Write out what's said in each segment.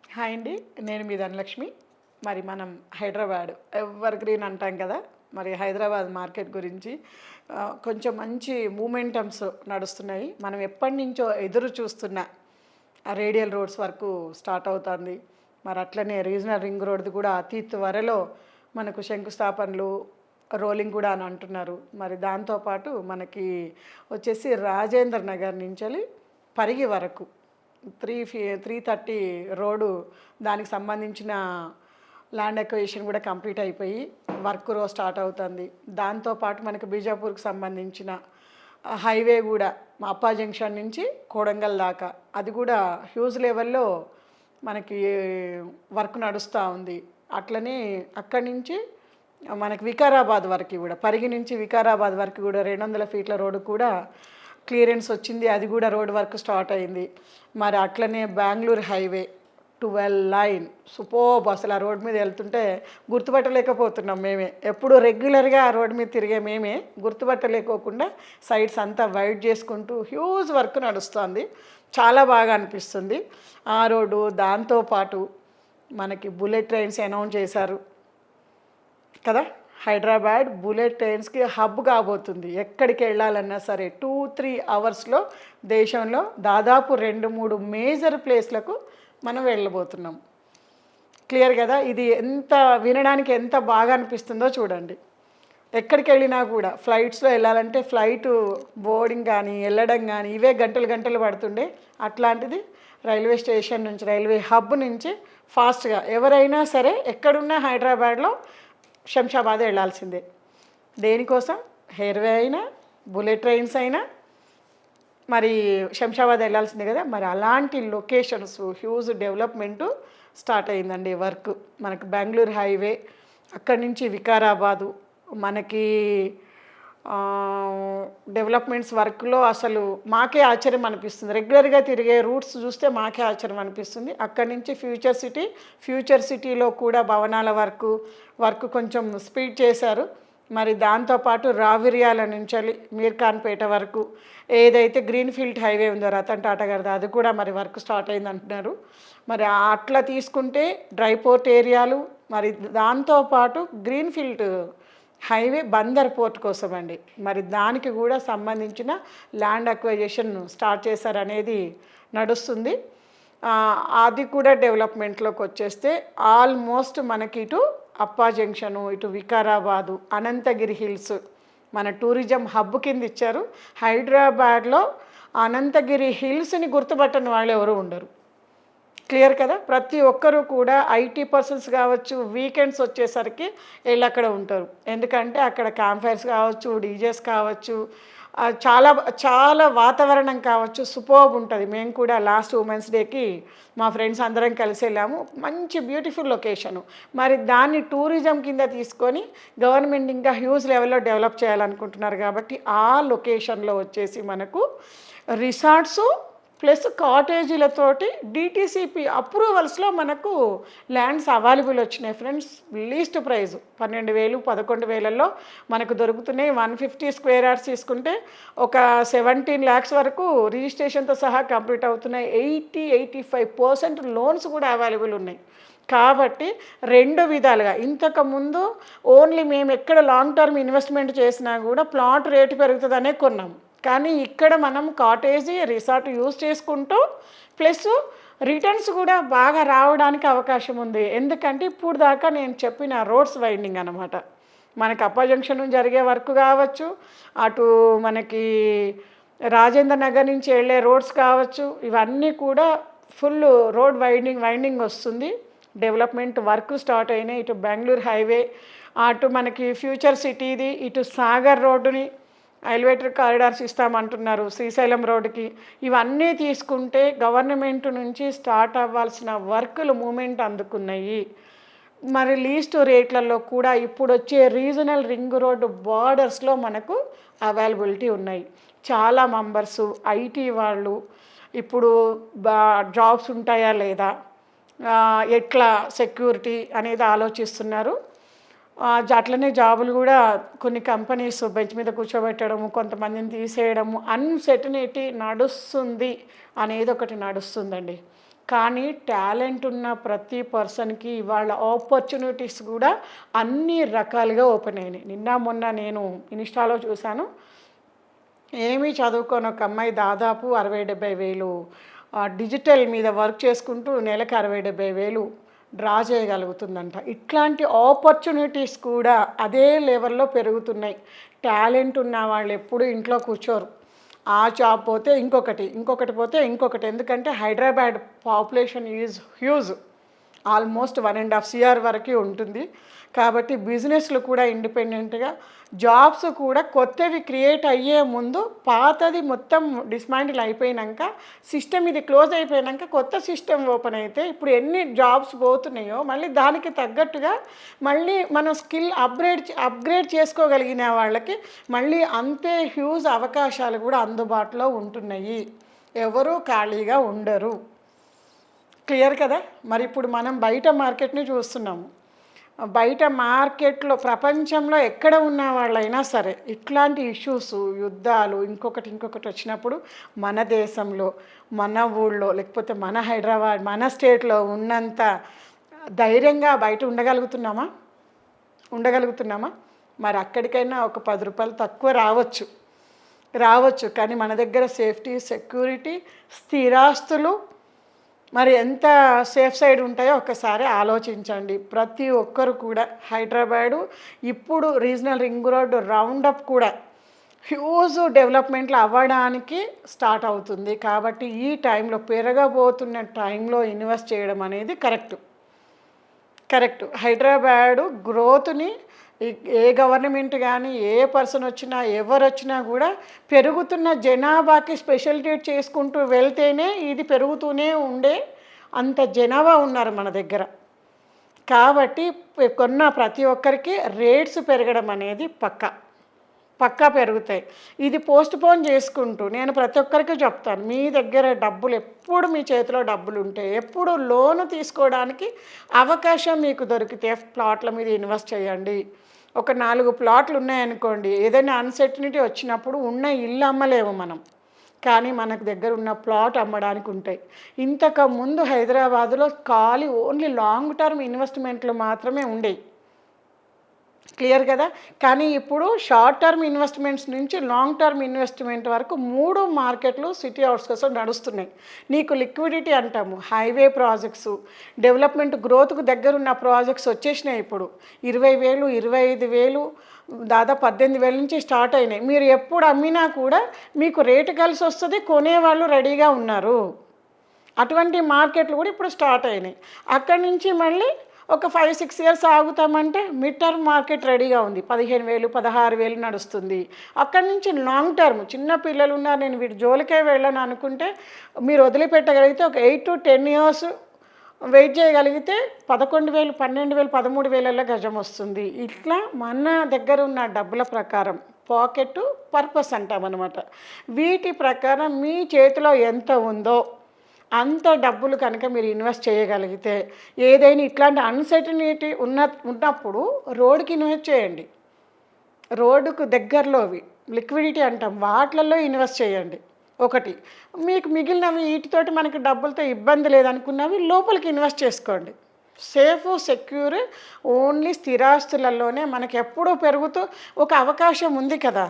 Hi అండి. నేను మీ ధనలక్ష్మి. మరి మనం హైదరాబాద్ ఎవర్ గ్రీన్ అంటాం కదా! మరి హైదరాబాద్ మార్కెట్ గురించి కొంచెం మంచి మూమెంటమ్స్ నడుస్తున్నాయి. మనం ఎప్పటినుంచో ఎదురు చూస్తున్న ఆ రేడియల్ రోడ్స్ వరకు స్టార్ట్ అవుతుంది. మరి అట్లనే రీజనల్ రింగ్ రోడ్‌ది కూడా అతి త్వరలో మనకు శంకుస్థాపనలు, రోలింగ్ కూడా అని అంటున్నారు. మరి దాంతో పాటు మనకి వచ్చేసి రాజేంద్ర నగర్ నుంచెల్లి పరిగి వరకు 330 రోడ్డు దానికి సంబంధించిన ల్యాండ్ అక్విజిషన్ కూడా కంప్లీట్ అయిపోయి వర్క్ స్టార్ట్ అవుతుంది. దాంతోపాటు మనకి బీజాపూర్కి సంబంధించిన హైవే కూడా మా అప్పా జంక్షన్ నుంచి కోడంగల్ దాకా అది కూడా హ్యూజ్ లెవెల్లో మనకి వర్క్ నడుస్తూ ఉంది. అట్లనే అక్కడి నుంచి మనకి వికారాబాద్ వరకు కూడా పరిగి నుంచి వికారాబాద్ వరకు కూడా 200 ఫీట్ల రోడ్డు కూడా క్లియరెన్స్ వచ్చింది. అది కూడా రోడ్ వర్క్ స్టార్ట్ అయింది. మరి అట్లనే బెంగళూరు హైవే 12 లైన్ సూపర్బ్. అసలు ఆ రోడ్ మీద వెళ్తుంటే గుర్తుపట్టలేకపోతున్నాం మేమే. ఎప్పుడు రెగ్యులర్గా ఆ రోడ్ మీద తిరిగే మేమే గుర్తుపట్టలేకోకుండా సైడ్స్ అంతా వైడ్ చేసుకుంటూ హ్యూజ్ వర్క్ నడుస్తుంది. చాలా బాగా అనిపిస్తుంది ఆ రోడ్డు. దాంతోపాటు మనకి బుల్లెట్ ట్రైన్స్ అనౌన్స్ చేశారు కదా. హైదరాబాద్ బుల్లెట్ ట్రైన్స్కి హబ్ కాబోతుంది. ఎక్కడికి వెళ్ళాలన్నా సరే 2-3 అవర్స్లో దేశంలో దాదాపు 2-3 మేజర్ ప్లేస్లకు మనం వెళ్ళబోతున్నాం. క్లియర్ కదా. ఇది ఎంత వినడానికి ఎంత బాగా అనిపిస్తుందో చూడండి. ఎక్కడికి వెళ్ళినా కూడా ఫ్లైట్స్లో వెళ్ళాలంటే ఫ్లైట్ బోర్డింగ్ కానీ వెళ్ళడం కానీ ఇవే గంటలు గంటలు పడుతుండే. అట్లాంటిది రైల్వే స్టేషన్ నుంచి రైల్వే హబ్ నుంచి ఫాస్ట్గా ఎవరైనా సరే ఎక్కడున్నా హైదరాబాద్లో శంషాబాద్ వెళ్ళాల్సిందే. దేనికోసం? హెయిర్వే అయినా బుల్లెట్ ట్రైన్స్ అయినా మరి శంషాబాద్ వెళ్ళాల్సిందే కదా. మరి అలాంటి లొకేషన్స్ హ్యూజ్ డెవలప్మెంటు స్టార్ట్ అయిందండి వర్క్. మనకి బెంగళూరు హైవే అక్కడి నుంచి వికారాబాదు మనకి డెవలప్మెంట్స్ వర్క్లో అసలు మాకే ఆశ్చర్యం అనిపిస్తుంది. రెగ్యులర్గా తిరిగే రూట్స్ చూస్తే మాకే ఆశ్చర్యం అనిపిస్తుంది. అక్కడి నుంచి ఫ్యూచర్ సిటీలో కూడా భవనాల వర్క్ కొంచెం స్పీడ్ చేశారు. మరి దాంతోపాటు రావిర్యాల నుంచి మీర్ఖాన్పేట వరకు ఏదైతే గ్రీన్ఫీల్డ్ హైవే ఉందో రతన్ టాటా గారిది అది కూడా మరి వర్క్ స్టార్ట్ అయింది అంటున్నారు. మరి అట్లా తీసుకుంటే డ్రై పోర్ట్ ఏరియాలు మరి దాంతోపాటు గ్రీన్ఫీల్డ్ హైవే బందర్ పోర్ట్ కోసం అండి. మరి దానికి కూడా సంబంధించిన ల్యాండ్ అక్వైజేషన్ స్టార్ట్ చేశారనేది నడుస్తుంది. అది కూడా డెవలప్మెంట్లోకి వచ్చేస్తే ఆల్మోస్ట్ మనకి ఇటు అప్పా జంక్షను, ఇటు వికారాబాదు, అనంతగిరి హిల్స్ మన టూరిజం హబ్ కింద ఇచ్చారు. హైదరాబాద్లో అనంతగిరి హిల్స్ని గుర్తుపట్టని వాళ్ళు ఎవరు ఉండరు. క్లియర్ కదా. ప్రతి ఒక్కరూ కూడా ఐటీ పర్సన్స్ కావచ్చు వీకెండ్స్ వచ్చేసరికి వెళ్ళి అక్కడ ఉంటారు. ఎందుకంటే అక్కడ క్యాంప్ ఫైర్స్ కావచ్చు, డీజేస్ కావచ్చు, చాలా చాలా వాతావరణం కావచ్చు సూపర్బ్ ఉంటుంది. మేము కూడా లాస్ట్ ఉమెన్స్ డేకి మా ఫ్రెండ్స్ అందరం కలిసి వెళ్ళాము. మంచి బ్యూటిఫుల్ లొకేషను. మరి దాన్ని టూరిజం కింద తీసుకొని గవర్నమెంట్ ఇంకా హ్యూజ్ లెవెల్లో డెవలప్ చేయాలనుకుంటున్నారు. కాబట్టి ఆ లొకేషన్లో వచ్చేసి మనకు రిసార్ట్సు ప్లస్ కాటేజీలతోటి డిటీసీపీ అప్రూవల్స్లో మనకు ల్యాండ్స్ అవైలబుల్ వచ్చినాయి ఫ్రెండ్స్. లీస్ట్ ప్రైస్ 12,000 11,000లో మనకు దొరుకుతున్నాయి. 150 స్క్వేర్ యార్డ్స్ తీసుకుంటే ఒక 17 lakhs వరకు రిజిస్ట్రేషన్తో సహా కంప్లీట్ అవుతున్నాయి. 80-85% లోన్స్ కూడా అవైలబుల్ ఉన్నాయి. కాబట్టి రెండు విధాలుగా ఇంతకుముందు ఓన్లీ మేము ఎక్కడ లాంగ్ టర్మ్ ఇన్వెస్ట్మెంట్ చేసినా కూడా ప్లాట్ రేటు పెరుగుతుందనే కొన్నాము. కానీ ఇక్కడ మనం కాటేజీ రిసార్ట్ యూజ్ చేసుకుంటూ ప్లస్ రిటర్న్స్ కూడా బాగా రావడానికి అవకాశం ఉంది. ఎందుకంటే ఇప్పుడు దాకా నేను చెప్పిన రోడ్స్ వైండింగ్ అనమాట. మనకి అప్పా జంక్షన్ జరిగే వర్క్ కావచ్చు, అటు మనకి రాజేంద్ర నగర్ నుంచి వెళ్ళే రోడ్స్ కావచ్చు, ఇవన్నీ కూడా ఫుల్ రోడ్ వైండింగ్ వస్తుంది. డెవలప్మెంట్ వర్క్ స్టార్ట్ అయినాయి. ఇటు బెంగళూరు హైవే, అటు మనకి ఫ్యూచర్ సిటీది, ఇటు సాగర్ రోడ్డుని ఎలివేటర్ కారిడార్స్ ఇస్తామంటున్నారు శ్రీశైలం రోడ్డుకి. ఇవన్నీ తీసుకుంటే గవర్నమెంట్ నుంచి స్టార్ట్ అవ్వాల్సిన వర్కులు మూమెంట్ అందుకున్నాయి. మరి లీస్ట్ రేట్లలో కూడా ఇప్పుడు వచ్చే రీజనల్ రింగ్ రోడ్డు బార్డర్స్లో మనకు అవైలబిలిటీ ఉన్నాయి. చాలా మెంబర్సు ఐటీ వాళ్ళు ఇప్పుడు జాబ్స్ ఉంటాయా లేదా, ఎట్లా సెక్యూరిటీ అనేది ఆలోచిస్తున్నారు. అట్లనే జాబులు కూడా కొన్ని కంపెనీస్ బెంచ్ మీద కూర్చోబెట్టడము, కొంతమందిని తీసేయడము, అన్సర్టనిటీ నడుస్తుంది అనేది ఒకటి నడుస్తుందండి. కానీ టాలెంట్ ఉన్న ప్రతి పర్సన్కి ఇవాళ ఆపర్చునిటీస్ కూడా అన్ని రకాలుగా ఓపెన్ అయినాయి. నిన్న మొన్న నేను ఇన్స్టాలో చూశాను, ఏమీ చదువుకోని ఒక అమ్మాయి దాదాపు 60,000-70,000 డిజిటల్ మీద వర్క్ చేసుకుంటూ నెలకు 60,000-70,000 డ్రా చేయగలుగుతుందంట. ఇట్లాంటి ఆపర్చునిటీస్ కూడా అదే లెవెల్లో పెరుగుతున్నాయి. టాలెంట్ ఉన్న వాళ్ళు ఎప్పుడు ఇంట్లో కూర్చోరు. ఆ జాబ్ పోతే ఇంకొకటి పోతే ఇంకొకటి. ఎందుకంటే Hyderabad population is huge, almost 1.5 CR వరకు ఉంటుంది. కాబట్టి బిజినెస్లు కూడా ఇండిపెండెంట్గా, జాబ్స్ కూడా కొత్తవి క్రియేట్ అయ్యే ముందు పాతది మొత్తం డిస్మాంటిల్ అయిపోయాక, సిస్టమ్ ఇది క్లోజ్ అయిపోయాక కొత్త సిస్టమ్ ఓపెన్ అయితే ఇప్పుడు ఎన్ని జాబ్స్ పోతున్నాయో మళ్ళీ దానికి తగ్గట్టుగా మళ్ళీ మనం స్కిల్ అప్గ్రేడ్ చేసుకోగలిగిన వాళ్ళకి మళ్ళీ అంతే హ్యూజ్ అవకాశాలు కూడా అందుబాటులో ఉంటున్నాయి. ఎవరూ ఖాళీగా ఉండరు. క్లియర్ కదా. మరి ఇప్పుడు మనం బయట మార్కెట్ని చూస్తున్నాము. బయట మార్కెట్లో ప్రపంచంలో ఎక్కడ ఉన్న వాళ్ళైనా సరే ఇట్లాంటి ఇష్యూస్, యుద్ధాలు, ఇంకొకటి వచ్చినప్పుడు మన దేశంలో, మన ఊళ్ళో, లేకపోతే మన హైదరాబాద్, మన స్టేట్లో ఉన్నంత ధైర్యంగా బయట ఉండగలుగుతున్నామా? మరి అక్కడికైనా ఒక 10 రూపాయలు తక్కువ రావచ్చు. కానీ మన దగ్గర సేఫ్టీ, సెక్యూరిటీ, స్థిరాస్తులు మరి ఎంత సేఫ్ సైడ్ ఉంటాయో ఒక్కసారి ఆలోచించండి. ప్రతి ఒక్కరు కూడా హైదరాబాదు ఇప్పుడు రీజనల్ రింగ్ రోడ్ రౌండప్ కూడా హ్యూజ్ డెవలప్మెంట్లు అవ్వడానికి స్టార్ట్ అవుతుంది. కాబట్టి ఈ టైంలో, పెరగబోతున్న టైంలో ఇన్వెస్ట్ చేయడం అనేది కరెక్ట్. హైదరాబాదు గ్రోత్ని ఏ గవర్నమెంట్ కానీ, ఏ పర్సన్ వచ్చినా, ఎవరు వచ్చినా కూడా పెరుగుతున్న జనాభాకి స్పెషలిటీ చేసుకుంటూ వెళ్తేనే ఇది పెరుగుతూనే ఉండే అంత జనాభా ఉన్నారు మన దగ్గర. కాబట్టి కొన్న ప్రతి ఒక్కరికి రేట్స్ పెరగడం అనేది పక్కా పెరుగుతాయి. ఇది పోస్ట్పోన్ చేసుకుంటూ నేను ప్రతి ఒక్కరికి చెప్తాను, మీ దగ్గర డబ్బులు ఎప్పుడు మీ చేతిలో డబ్బులు ఉంటే, ఎప్పుడు లోను తీసుకోవడానికి అవకాశం మీకు దొరికితే ప్లాట్ల మీద ఇన్వెస్ట్ చేయండి. ఒక 4 ప్లాట్లు ఉన్నాయనుకోండి, ఏదైనా అన్సర్టనిటీ వచ్చినప్పుడు ఉన్న ఇల్లు అమ్మలేము మనం, కానీ మనకు దగ్గర ఉన్న ప్లాట్ అమ్మడానికి ఉంటాయి. ఇంతకుముందు హైదరాబాదులో ఖాళీ ఓన్లీ లాంగ్ టర్మ్ ఇన్వెస్ట్మెంట్లు మాత్రమే ఉండేవి. క్లియర్ కదా. కానీ ఇప్పుడు షార్ట్ టర్మ్ ఇన్వెస్ట్మెంట్స్ నుంచి లాంగ్ టర్మ్ ఇన్వెస్ట్మెంట్ వరకు 3 మార్కెట్లు సిటీ అవుట్స్కట్స్ నడుస్తున్నాయి. నీకు లిక్విడిటీ అంటాము, హైవే ప్రాజెక్ట్స్, డెవలప్మెంట్ గ్రోత్కు దగ్గరున్న ప్రాజెక్ట్స్ వచ్చేసినాయి. ఇప్పుడు 20,000, 25,000, దాదాపు 18,000 నుంచి స్టార్ట్ అయినాయి. మీరు ఎప్పుడు అమ్మినా కూడా మీకు రేటు కలిసి వస్తుంది, కొనేవాళ్ళు రెడీగా ఉన్నారు. అటువంటి మార్కెట్లు కూడా ఇప్పుడు స్టార్ట్ అయినాయి. అక్కడి నుంచి మళ్ళీ ఒక 5-6 ఇయర్స్ ఆగుతామంటే మిడ్ టర్మ్ మార్కెట్ రెడీగా ఉంది. 15,000, 16,000 నడుస్తుంది. అక్కడి నుంచి లాంగ్ టర్మ్, చిన్న పిల్లలు ఉన్నారు, నేను వీటి జోలికే వెళ్ళను అనుకుంటే మీరు వదిలిపెట్టగలిగితే ఒక 8 to 10 ఇయర్స్ వెయిట్ చేయగలిగితే 11,000, 12,000, 13,000 గజం వస్తుంది. ఇట్లా మన దగ్గర ఉన్న డబ్బుల ప్రకారం పాకెట్ పర్పస్ అంటామన్నమాట. వీటి ప్రకారం మీ చేతిలో ఎంత ఉందో అంత డబ్బులు కనుక మీరు ఇన్వెస్ట్ చేయగలిగితే, ఏదైనా ఇట్లాంటి అన్సర్టనిటీ ఉన్నప్పుడు రోడ్డుకి ఇన్వెస్ట్ చేయండి. రోడ్డుకు దగ్గరలోవి లిక్విడిటీ అంటాం, వాటిలలో ఇన్వెస్ట్ చేయండి. ఒకటి మీకు మిగిలినవి వీటితోటి మనకి డబ్బులతో ఇబ్బంది లేదనుకున్నవి లోపలికి ఇన్వెస్ట్ చేసుకోండి. సేఫ్, సెక్యూర్ ఓన్లీ స్థిరాస్తులలోనే మనకి ఎప్పుడూ పెరుగుతూ ఒక అవకాశం ఉంది కదా.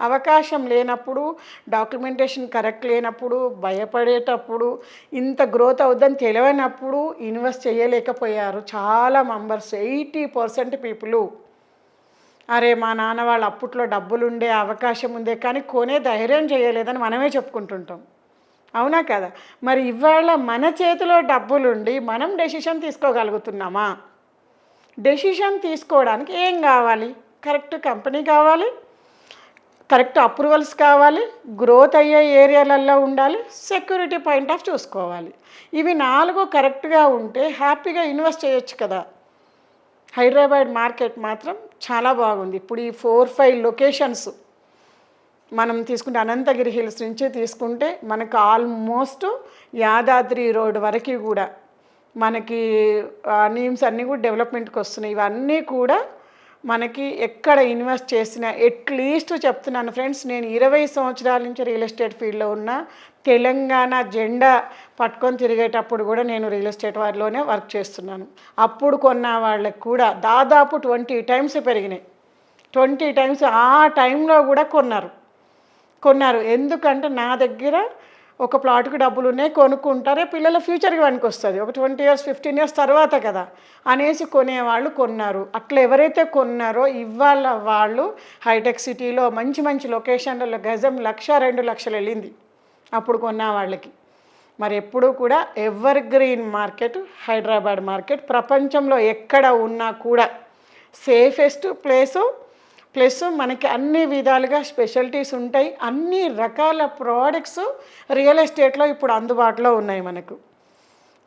అవకాశం లేనప్పుడు, డాక్యుమెంటేషన్ కరెక్ట్ లేనప్పుడు, భయపడేటప్పుడు, ఇంత గ్రోత్ అవుద్దని తెలియనప్పుడు ఇన్వెస్ట్ చేయలేకపోయారు చాలా మెంబర్స్. 80% పీపుల్ అరే మా నాన్న వాళ్ళు అప్పట్లో డబ్బులు ఉండే అవకాశం ఉందే కానీ కొనే ధైర్యం చేయలేదని మనమే చెప్పుకుంటుంటాం. అవునా కదా. మరి ఇవాళ మన చేతిలో డబ్బులుండి మనం డెసిషన్ తీసుకోగలుగుతున్నామా? డెసిషన్ తీసుకోవడానికి ఏం కావాలి? కరెక్ట్ కంపెనీ కావాలి, కరెక్ట్ అప్రూవల్స్ కావాలి, గ్రోత్ అయ్యే ఏరియాలలో ఉండాలి, సెక్యూరిటీ పాయింట్ ఆఫ్ చూసుకోవాలి. ఇవి 4 కరెక్ట్గా ఉంటే హ్యాపీగా ఇన్వెస్ట్ చేయొచ్చు కదా. హైదరాబాద్ మార్కెట్ మాత్రం చాలా బాగుంది. ఇప్పుడు ఈ 4-5 లొకేషన్స్ మనం తీసుకుంటే, అనంతగిరి హిల్స్ నుంచి తీసుకుంటే మనకు ఆల్మోస్ట్ యాదాద్రి రోడ్ వరకు కూడా మనకి నీమ్స్ అన్నీ కూడా డెవలప్మెంట్కి వస్తున్నాయి. ఇవన్నీ కూడా మనకి ఎక్కడ ఇన్వెస్ట్ చేసినా అట్లీస్ట్ చెప్తున్నాను ఫ్రెండ్స్, నేను 20 సంవత్సరాల నుంచి రియల్ ఎస్టేట్ ఫీల్డ్లో ఉన్న, తెలంగాణ జెండా పట్టుకొని తిరిగేటప్పుడు కూడా నేను రియల్ ఎస్టేట్ వారిలోనే వర్క్ చేస్తున్నాను. అప్పుడు కొన్న వాళ్ళకి కూడా దాదాపు 20 టైమ్స్ పెరిగినాయి. 20 టైమ్స్ ఆ టైంలో కూడా కొన్నారు. ఎందుకంటే నా దగ్గర ఒక ప్లాట్కి డబ్బులు ఉన్నాయి, కొనుక్కుంటారే, పిల్లల ఫ్యూచర్కి పనికి వస్తుంది, ఒక 20 ఇయర్స్ 15 ఇయర్స్ తర్వాత కదా అనేసి కొనేవాళ్ళు కొన్నారు. అట్లా ఎవరైతే కొన్నారో ఇవాళ వాళ్ళు హైటెక్ సిటీలో మంచి మంచి లొకేషన్లలో గజం 1,00,000 2 లక్షలు వెళ్ళింది అప్పుడు కొన్న వాళ్ళకి. మరి ఎప్పుడూ కూడా ever green market Hyderabad market ప్రపంచంలో ఎక్కడ ఉన్నా కూడా సేఫెస్ట్ ప్లేసు, ప్లస్ మనకి అన్ని విధాలుగా స్పెషాలిటీస్ ఉంటాయి. అన్ని రకాల ప్రోడక్ట్స్ రియల్ ఎస్టేట్లో ఇప్పుడు అందుబాటులో ఉన్నాయి. మనకు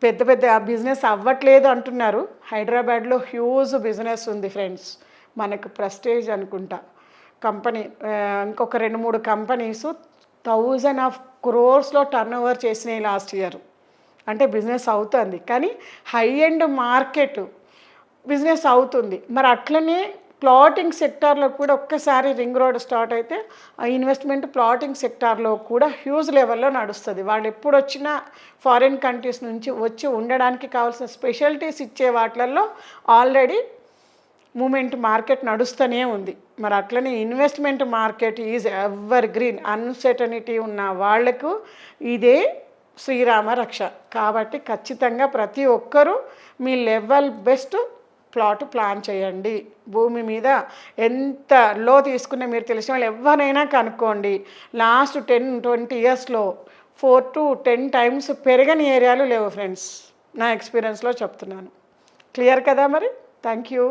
పెద్ద బిజినెస్ అవ్వట్లేదు అంటున్నారు, హైదరాబాద్లో హ్యూజ్ బిజినెస్ ఉంది ఫ్రెండ్స్. మనకు ప్రెస్టేజ్ అనుకుంటా కంపెనీ, ఇంకొక 2-3 కంపెనీస్ 1000 crores టర్న్ ఓవర్ చేసినాయి లాస్ట్ ఇయర్. అంటే బిజినెస్ అవుతుంది, కానీ హై ఎండ్ మార్కెట్ బిజినెస్ అవుతుంది. మరి అట్లనే ప్లాటింగ్ సెక్టార్లో కూడా ఒక్కసారి రింగ్ రోడ్ స్టార్ట్ అయితే ఆ ఇన్వెస్ట్మెంట్ ప్లాటింగ్ సెక్టార్లో కూడా హ్యూజ్ లెవెల్లో నడుస్తుంది. వాళ్ళు ఎప్పుడు వచ్చినా ఫారిన్ కంట్రీస్ నుంచి వచ్చి ఉండడానికి కావాల్సిన స్పెషాలిటీస్ ఇచ్చే వాటిల్లో ఆల్రెడీ మూమెంట్ మార్కెట్ నడుస్తూనే ఉంది. మరి అట్లనే investment market is ever green, uncertainty ఉన్న వాళ్లకు ఇదే శ్రీరామ రక్ష. కాబట్టి ఖచ్చితంగా ప్రతి ఒక్కరూ మీ లెవెల్ బెస్ట్ ప్లాట్ ప్లాన్ చేయండి. భూమి మీద ఎంత లో తీసుకున్నా మీరు తెలిసిన వాళ్ళు ఎవరైనా కనుక్కోండి, లాస్ట్ 10-20 ఇయర్స్లో 4 to 10 times పెరగని ఏరియాలు లేవు ఫ్రెండ్స్, నా ఎక్స్పీరియన్స్లో చెప్తున్నాను. క్లియర్ కదా? మరి థ్యాంక్ యూ.